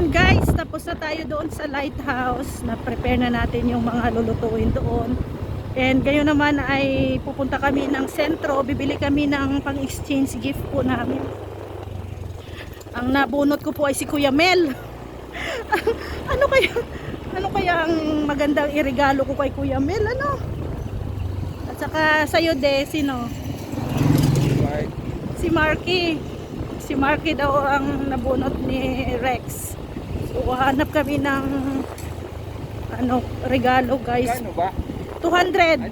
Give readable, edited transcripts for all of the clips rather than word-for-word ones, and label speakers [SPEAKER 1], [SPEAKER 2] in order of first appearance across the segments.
[SPEAKER 1] Ayan guys, tapos na tayo doon sa lighthouse. Na-prepare na natin yung mga lulutuin doon. And gayon naman ay pupunta kami ng sentro. Bibili kami ng pang-exchange gift po namin. Ang nabunot ko po ay si Kuya Mel. Ano kaya ang magandang iregalo ko kay Kuya Mel? Ano? At saka sa'yo de, sino? Si Marky. Si Marky daw ang nabunot ni Rex. So hanap kami ng regalo guys.
[SPEAKER 2] Kano ba?
[SPEAKER 1] 200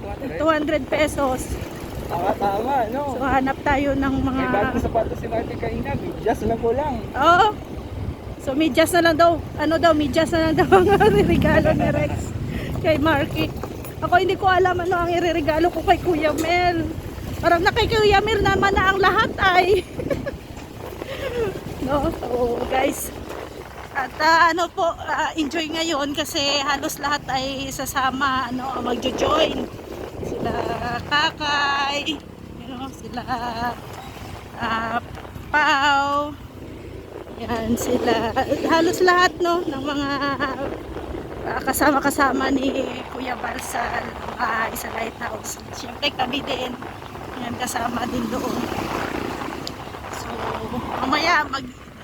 [SPEAKER 1] pesos.
[SPEAKER 2] Tama, no?
[SPEAKER 1] So hanap tayo ng mga
[SPEAKER 2] May bagong sapatos si Marty kanina, just lang ko lang.
[SPEAKER 1] Oo. So medyas na lang daw. Medyas na lang daw ang regalo ni Rex kay Marky. Ako hindi ko alam ano ang ireregalo ko kay Kuya Mel. Parang na kay Kuya Mel naman na ang lahat ay. No, so guys. At enjoy ngayon kasi halos lahat ay sasama magjo-join. Sila Kakay, sila Pao. Yan sila halos lahat ng mga kasama ni Kuya Balsal sa lighthouse. Siyempre kami din. Yan kasama din doon. So mamaya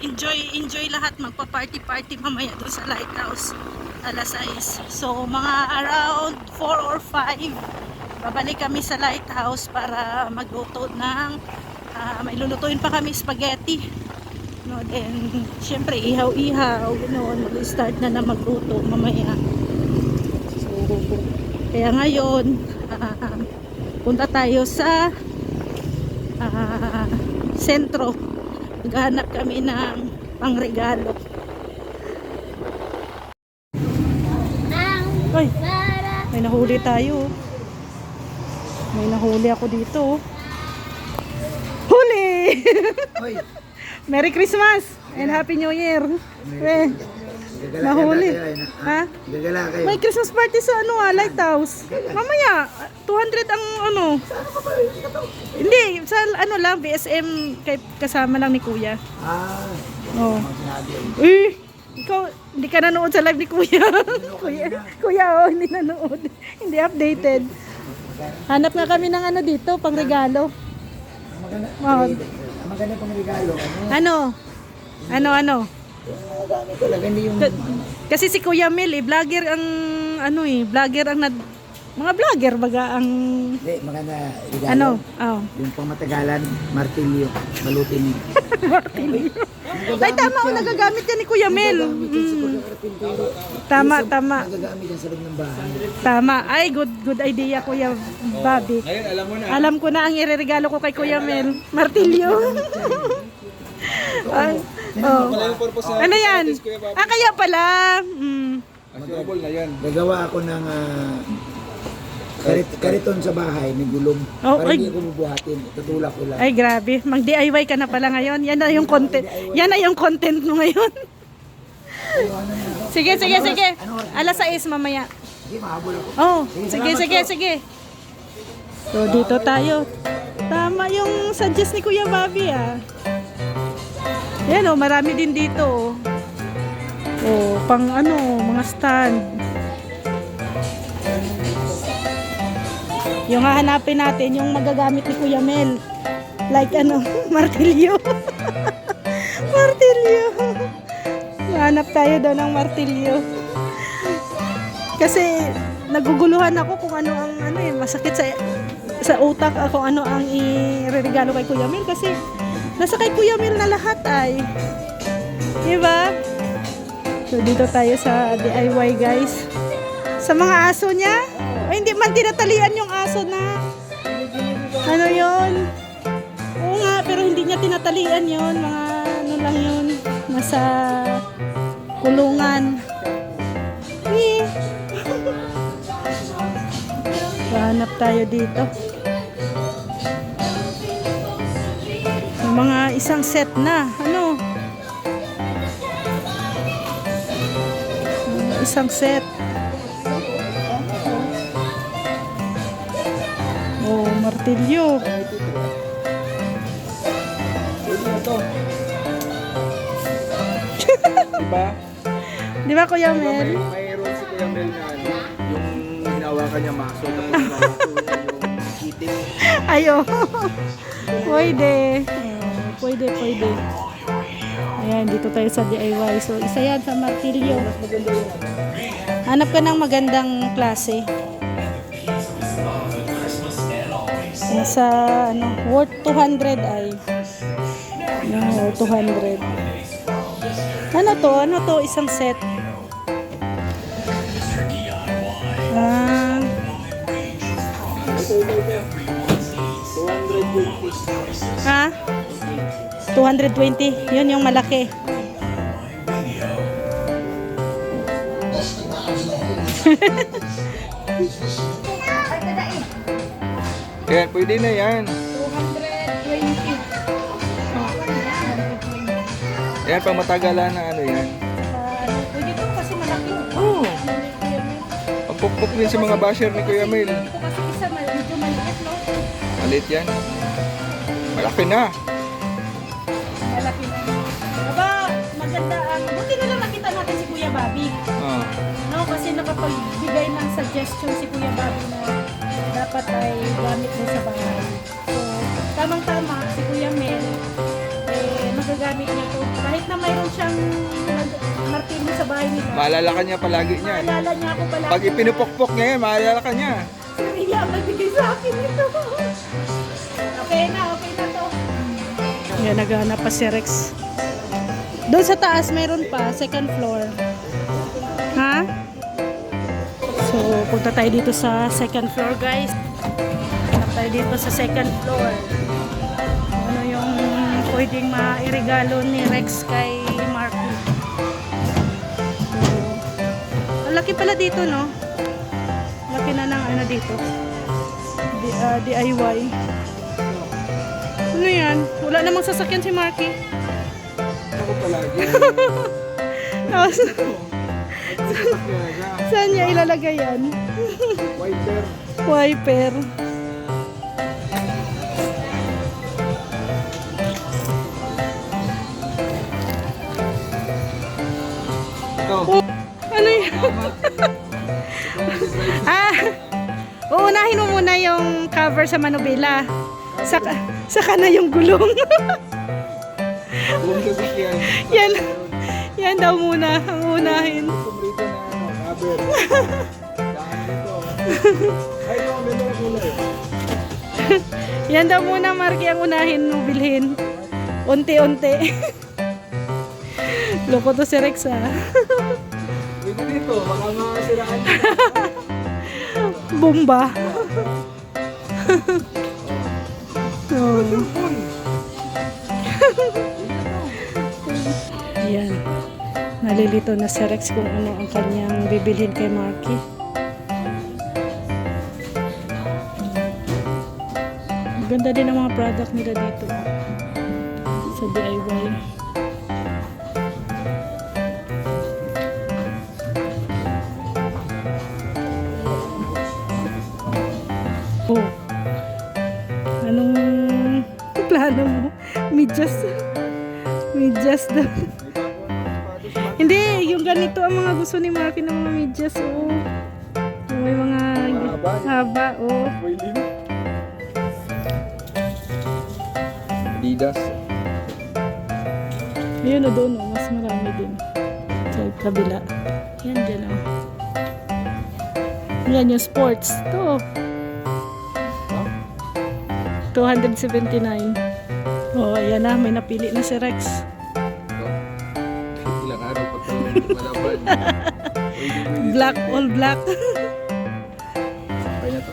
[SPEAKER 1] enjoy lahat, magpa-party mamaya doon sa lighthouse alas 6. So mga around 4 or 5 babalik kami sa lighthouse para magluto ng may lulutuin pa kami spaghetti. No, then syempre ihaw-ihaw mag-start na magluto mamaya. So kaya ngayon punta tayo sa sentro. Maghanap kami ng pangregalo. Ay, may nahuli tayo. May nahuli ako dito. Huli! Merry Christmas and Happy New Year. Nahuli. Ha? May Christmas party sa lighthouse. Mamaya 200 ang Hindi, sa lang BSM kasama lang ni Kuya. Oh. Ikaw hindi ka nanood sa live ni Kuya. Kuya, hindi nanood. Hindi updated. Hanap nga kami ng dito, pang regalo.
[SPEAKER 2] Maganda pang regalo.
[SPEAKER 1] Ano? Kasi si Kuya Mel vlogger ang vlogger ang mga vlogger baga ang
[SPEAKER 2] maganda regalo. Yung pangmatagalan, martilyo, malutin.
[SPEAKER 1] Martilyo. Ay tama, nagagamit yan ni Kuya Mel. Tama.
[SPEAKER 2] Nagagamit yan sa loob ng bahay.
[SPEAKER 1] Tama. Ay, good idea Kuya Bobby.
[SPEAKER 2] Ngayon, alam mo na.
[SPEAKER 1] Alam ko na ang ireregalo ko kay Kuya Mel. Martilyo. Ano yan? Kaya pala.
[SPEAKER 2] Mag-double na yan. Gagawa ako ng kariton sa bahay, may gulong. Para hindi ko bubuhatin. Tutulak ko lang.
[SPEAKER 1] Ay, grabe. Mag-DIY ka na pala ngayon. Yan na yung content. Yan na yung content mo ngayon. Sige. Alas 6 mamaya.
[SPEAKER 2] Hindi, mahabol ako.
[SPEAKER 1] Oh, sige. So, dito tayo. Tama yung suggest ni Kuya Bobby Yan marami din dito. Pang mga stand. Yung hahanapin natin, yung magagamit ni Kuya Mel. Like martilyo. Martilyo. Hanap tayo doon ng martilyo. Kasi naguguluhan ako kung ano ang masakit sa utak ako ang ireregalo kay Kuya Mel kasi nasa kay Kuya Mel na lahat ay. Diba? So dito tayo sa DIY guys. Sa mga aso niya. Ay, hindi man tinatalian yung aso na. Yon? Oo nga, pero hindi niya tinatalian yon. Mga lang yun. Nasa kulungan. Hanap tayo dito. Yung mga isang set na. Isang set. Martilyo.
[SPEAKER 2] Diba?
[SPEAKER 1] Di ba Kuya Mel?
[SPEAKER 2] Mayroon si Kuya Mel na ano, yung hinawakan niya maso, tapos hinawakan niya yung kiting.
[SPEAKER 1] Ayo. Pwede. Pwede. Ayan, dito tayo sa DIY. So, isa yan sa martilyo. Hanap ka ng magandang klase. Nasa, worth 200 ay. No, 200. Ano to? Isang set. Ah.
[SPEAKER 2] 220.
[SPEAKER 1] Ha? 220. Yun yung malaki.
[SPEAKER 2] Yan, pwede na yan.
[SPEAKER 1] 220.
[SPEAKER 2] Yan, pang matagalan na ano yan.
[SPEAKER 1] Pwede to kasi malaki.
[SPEAKER 2] Oo. Pagpukpuk din sa mga basher ni Kuya Mel.
[SPEAKER 1] Ito kasi isa medyo maliit, no?
[SPEAKER 2] Malit yan. Malaki na.
[SPEAKER 1] Malaki na. Aba, maganda ang... Buti na lang nakita natin si Kuya Bobby.
[SPEAKER 2] Oh.
[SPEAKER 1] No, kasi nakapagbigay ng suggestion si Kuya Bobby na dapat ay gamit mo sa bahay. So, tamang-tama si Kuya Mel, magagamit niya to. Kahit na mayroon siyang martilyo sa bahay nila.
[SPEAKER 2] Maalala ka niya palagi niya.
[SPEAKER 1] Maalala niya ako palagi.
[SPEAKER 2] Pag ipinupukpok niya yan, maalala ka niya.
[SPEAKER 1] Siriya, magbigay sa akin ito. Okay na to. Yan, naghahanap pa si Rex. Doon sa taas, mayroon pa, second floor. Ha? So, punta tayo dito sa second floor, guys. Punta tayo dito sa second floor. Ano yung pwedeng mairegalo ni Rex kay Marky. So, ang laki pala dito, no? Laki na ng ano dito. DIY. Ano yan? Wala namang sasakyan si Marky.
[SPEAKER 2] Ako palagi.
[SPEAKER 1] Tapos, saan niya ilalagay yan?
[SPEAKER 2] Wiper.
[SPEAKER 1] Wiper.
[SPEAKER 2] Ito.
[SPEAKER 1] Ano yan? Uunahin mo muna yung cover sa manubela. Saka na yung gulong.
[SPEAKER 2] Buong sasakyan.
[SPEAKER 1] Yan daw muna ang unahin.
[SPEAKER 2] Kumrito na ano, cover. Daan dito. Ay, ito, may mga kulay.
[SPEAKER 1] Yan daw muna, Marky, ang unahin mo bilhin. Unti-unti. Loko to si Rex, ha?
[SPEAKER 2] Pwede dito, baka masiraan dito.
[SPEAKER 1] Bomba. Oh. Yan. Nalilito na si Rex kung ano ang kanyang bibilhin kay Marky. Ganda din ang mga product nila dito sa DIY. Oh. Anong plano mo? Medyas daw. Hindi, yung ganito ang mga gusto ni Marky ng mga medyas. Oh. Yung may mga haba. Oh.
[SPEAKER 2] Adidas.
[SPEAKER 1] Ayun o doon, oh, mas marami din. Sa kabila. Yan dyan o. Yan yung sports. Ito. 279. Oh, ayan na. May napili na si Rex.
[SPEAKER 2] Ilang araw pa ito malaban.
[SPEAKER 1] Black, all black.
[SPEAKER 2] Kaya to.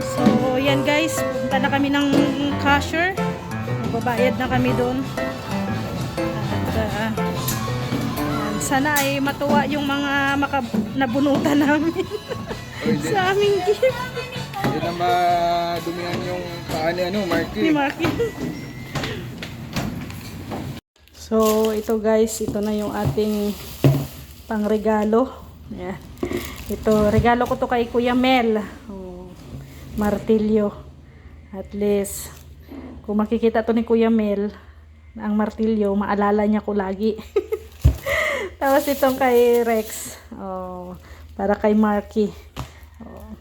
[SPEAKER 1] So, yan guys. Punta na kami ng cashier. Magbabayad na kami doon. At sana ay matuwa yung mga nabunutan namin sa aming gift.
[SPEAKER 2] Hindi na madumihan yung paa ni Marky.
[SPEAKER 1] Ni Marky. So, ito guys, ito na yung ating pangregalo. Ayan. Ito, regalo ko to kay Kuya Mel. Oh, martilyo. At least, kung makikita to ni Kuya Mel, ang martilyo, maalala niya ko lagi. Tapos itong kay Rex. Oh, para kay Marky. Oh,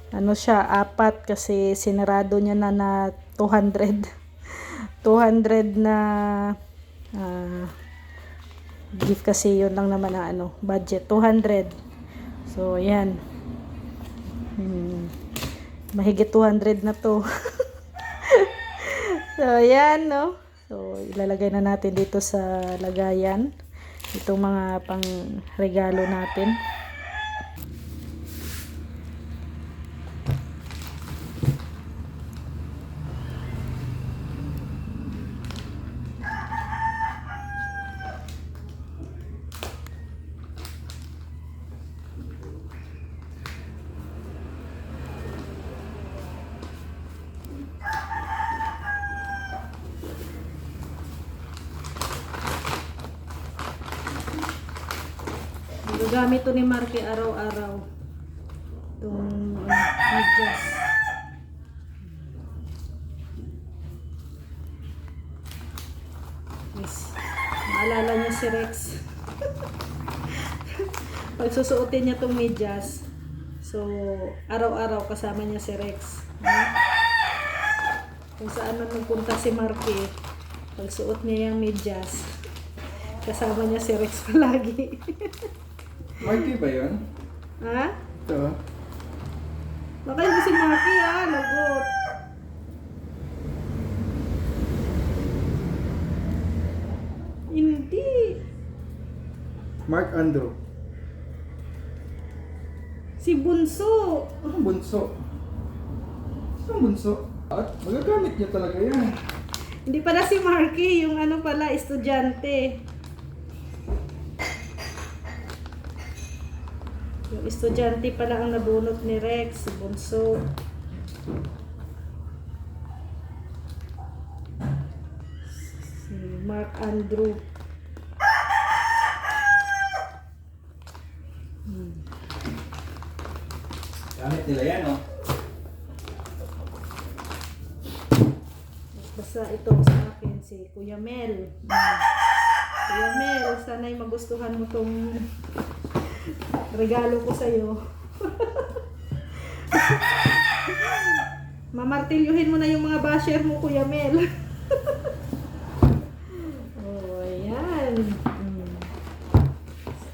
[SPEAKER 1] ano siya, 4 kasi sinarado niya na 200. 200 na gift kasi yun lang naman ang budget. 200. So, yan. Mahigit 200 na to. So, yan, no? So, ilalagay na natin dito sa lagayan. Itong mga pang regalo natin. Gamit to ni Marky araw-araw. Itong medyas. Yes. Maalala niya si Rex. Pag susuotin niya itong medyas, so araw-araw kasama niya si Rex. Kung saan man nagpunta si Marky, pag suot niya yung medyas, kasama niya si Rex palagi.
[SPEAKER 2] Marky ba yun?
[SPEAKER 1] Ha?
[SPEAKER 2] Ito.
[SPEAKER 1] Baka hindi si Marky lagot. Hindi.
[SPEAKER 2] Mark Andrew.
[SPEAKER 1] Si Bunso.
[SPEAKER 2] Anong bunso? Anong bunso? At magagamit niya talaga yan.
[SPEAKER 1] Hindi pala si Marky, yung pala, estudyante. Yung estudyante pala ang nabunot ni Rex, si Bunso. Si Mark Andrew.
[SPEAKER 2] Gamit nila yan, no?
[SPEAKER 1] Basta ito sa akin, si Kuya Mel. Kuya Mel, sana'y magustuhan mo tong regalo ko sa'yo. Mamartilyuhin mo na yung mga basher mo, Kuya Mel. Oh, ayan.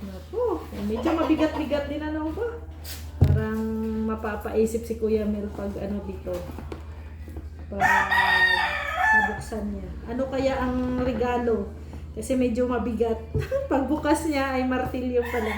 [SPEAKER 1] Naku, medyo mabigat-bigat din ko. Parang mapapaisip si Kuya Mel pag dito. Pag nabuksan niya. Ano kaya ang regalo? Kasi medyo mabigat. Pagbukas niya ay martilyo pala.